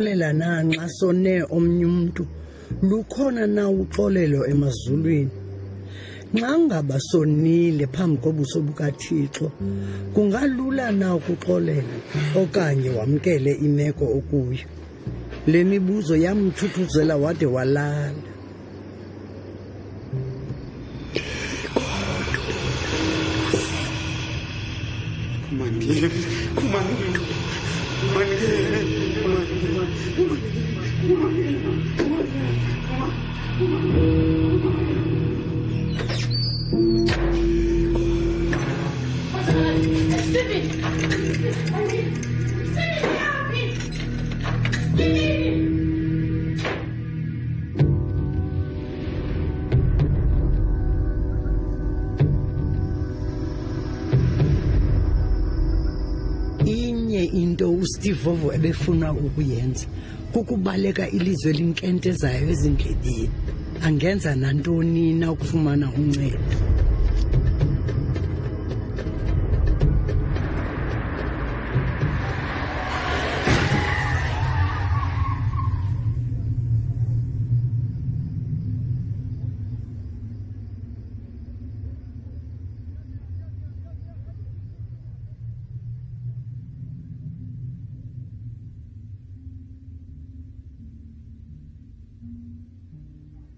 Lela na nxa sone omnye umuntu lukhona na uxolelo emazulwini. Nxa ngaba sonile phambi kobuso bukaThixo kungalula na ukuxolela okanye wamkele imeko okuyo. Le mibuzo yamthuthuzela wade walala. Inye into uSteve Vovo ebefuna ukuyenza kukubaleka ilizwe elinkentezayo ezindlebeni. Angenza nantoni na ukufumana uncedo.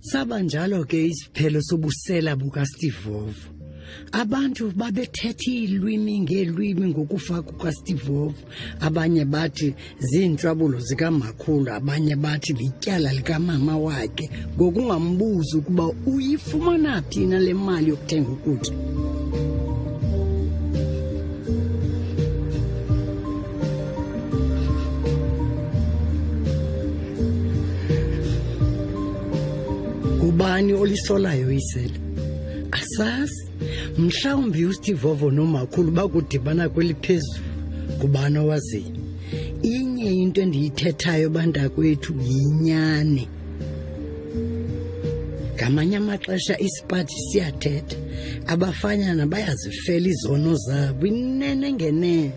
Saba njalo ke isiphelo sobusela bukaSteve Vovo. Abantu babethetha iilwimi ngeelwimi ngokufa kukaSteve Vovo. Abanye bathi ziintshwabulo zikamakhulu, abanye bathi lityala likamama wakhe ngokungambuzi ukuba uyifumana phi na le mali yokuthenga ukutya. Ubani olisolayo isela? Asazi. Mhlawumbi uSteve Vovo nomakhulu bakudibana kweliphezulu. Kubani owaziyo? Inye into endiyithethayo bantakwethu yinyani. Ngamanye amaxesha isipathi siyathetha. Abafanyana bayazifela izono zabo inene ngenene.